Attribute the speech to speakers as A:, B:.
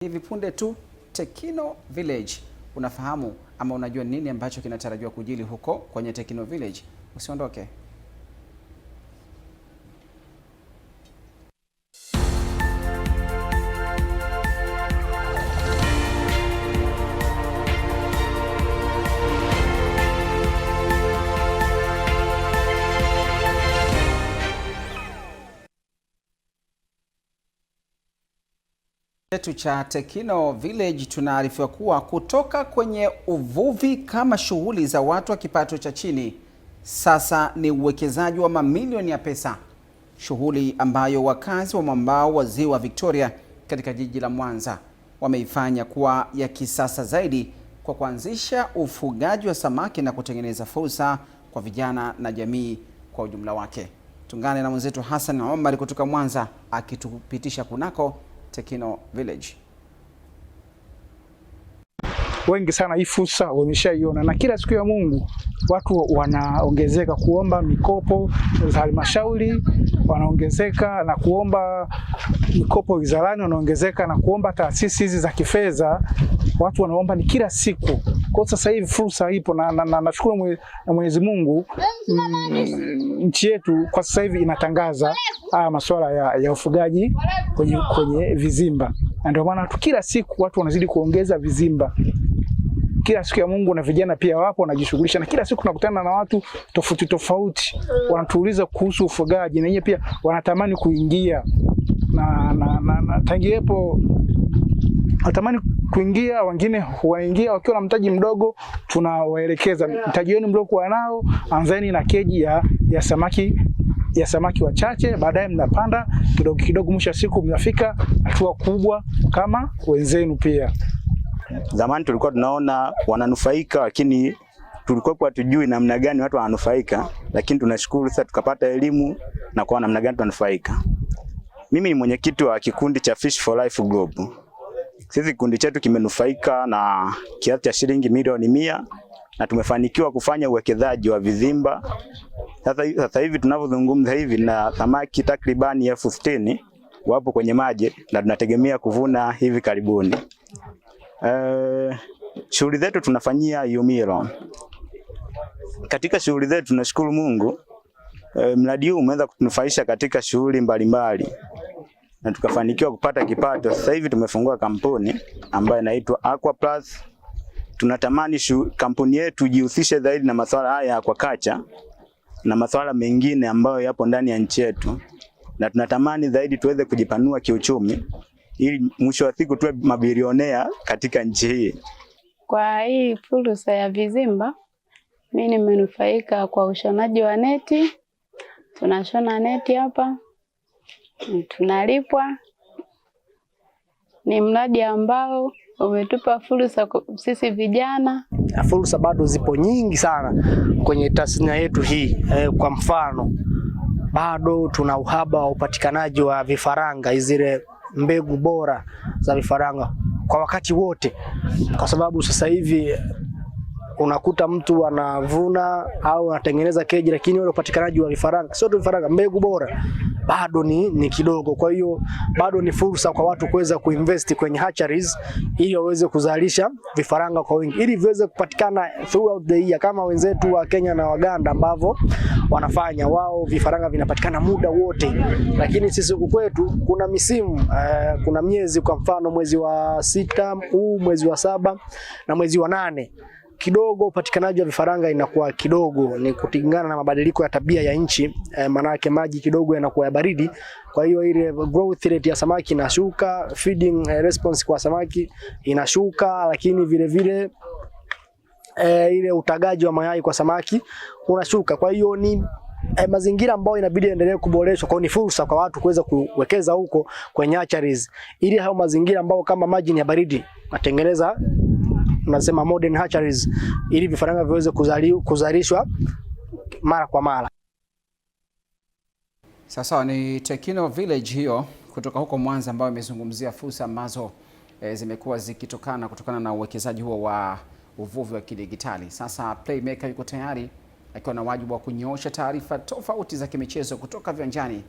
A: Hivi punde tu Tekino Village, unafahamu ama unajua nini ambacho kinatarajiwa kujili huko kwenye Tekino Village? Usiondoke. Chetu cha Tekino Village tunaarifiwa kuwa kutoka kwenye uvuvi kama shughuli za watu wa kipato cha chini, sasa ni uwekezaji wa mamilioni ya pesa, shughuli ambayo wakazi wa mwambao wa Ziwa Victoria katika jiji la Mwanza wameifanya kuwa ya kisasa zaidi kwa kuanzisha ufugaji wa samaki na kutengeneza fursa kwa vijana na jamii kwa ujumla wake. Tungane na mwenzetu Hassan Omar kutoka Mwanza akitupitisha kunako Tekino Village.
B: Wengi sana hii fursa wameshaiona, na kila siku ya Mungu watu wanaongezeka kuomba mikopo za halmashauri, wanaongezeka na kuomba mikopo wizarani, wanaongezeka na kuomba taasisi hizi za kifedha. Watu wanaomba ni kila siku. Kwa sasa hivi fursa ipo na nashukuru Mwenyezi Mungu, nchi yetu kwa sasa hivi inatangaza haya masuala ya ufugaji kwenye vizimba. Na ndio maana kila siku watu wanazidi kuongeza vizimba. Kila siku ya Mungu na vijana pia wapo wanajishughulisha, na kila siku tunakutana na watu tofauti tofauti wanatuuliza kuhusu ufugaji, na yeye pia wanatamani kuingia na tangiepo natamani kuingia. Wengine huwaingia wakiwa na mtaji mdogo, tunawaelekeza mtaji wenu mliokuwa nao, anzeni na keji ya samaki wachache, baadaye mnapanda kidogo kidogo, mwisho wa siku mnafika hatua kubwa kama wenzenu pia.
C: Zamani tulikuwa tunaona wananufaika, lakini tulikuwa hatujui namna gani watu wananufaika, lakini tunashukuru sasa tukapata elimu na kwa namna gani tunanufaika. Mimi ni mwenyekiti wa kikundi cha Fish for Life Group. Sisi kikundi chetu kimenufaika na kiasi cha shilingi milioni 100 na tumefanikiwa kufanya uwekezaji wa vizimba. Sasa hivi tunavyozungumza hivi na samaki takribani 60,000 wapo kwenye maji na tunategemea kuvuna hivi karibuni. Shughuli zetu tunafanyia Yumiro. Katika shughuli zetu tunashukuru Mungu, mradi huu umeweza kutunufaisha katika shughuli mbalimbali na tukafanikiwa kupata kipato. Sasa hivi tumefungua kampuni ambayo inaitwa Aqua Plus. Tunatamani kampuni yetu jihusishe zaidi na masuala haya ya aquaculture na masuala mengine ambayo yapo ndani ya nchi yetu, na tunatamani zaidi tuweze kujipanua kiuchumi ili mwisho wa siku tuwe mabilionea katika nchi hii.
D: Kwa hii fursa ya vizimba, mimi nimenufaika kwa ushonaji wa neti. Tunashona neti hapa, tunalipwa. Ni mradi ambao umetupa fursa sisi vijana.
E: Fursa bado zipo nyingi sana kwenye tasnia yetu hii. Kwa mfano, bado tuna uhaba wa upatikanaji wa vifaranga, zile mbegu bora za vifaranga kwa wakati wote, kwa sababu sasa hivi unakuta mtu anavuna au anatengeneza keji, lakini ule upatikanaji wa vifaranga, sio tu vifaranga, mbegu bora bado ni kidogo. Kwa hiyo bado ni fursa kwa watu kuweza kuinvest kwenye hatcheries ili waweze kuzalisha vifaranga kwa wingi, ili viweze kupatikana throughout the year kama wenzetu wa Kenya na Uganda ambavyo wanafanya. Wao vifaranga vinapatikana muda wote, lakini sisi huku kwetu kuna misimu, kuna miezi, kwa mfano mwezi wa 6 huu, mwezi wa 7 na mwezi wa 8 kidogo upatikanaji wa vifaranga inakuwa kidogo, ni kutingana na mabadiliko ya tabia ya nchi. Maana yake maji kidogo yanakuwa ya baridi, kwa hiyo ile growth rate ya samaki inashuka, feeding response kwa samaki inashuka, lakini vile vile ile utagaji wa mayai kwa samaki unashuka. Kwa hiyo ni mazingira ambayo inabidi endelee kuboreshwa. Kwa ni fursa kwa watu kuweza kuwekeza huko kwenye hatcheries, ili hao mazingira ambao kama maji ni ya baridi matengeneza tunasema modern hatcheries, ili vifaranga viweze kuzalishwa mara kwa mara.
A: Sasa ni Tekino Village hiyo kutoka huko Mwanza, ambayo imezungumzia fursa ambazo zimekuwa kutokana na uwekezaji huo wa uvuvi wa kidigitali. Sasa Playmaker yuko tayari akiwa na wajibu wa kunyoosha taarifa tofauti za kimichezo kutoka viwanjani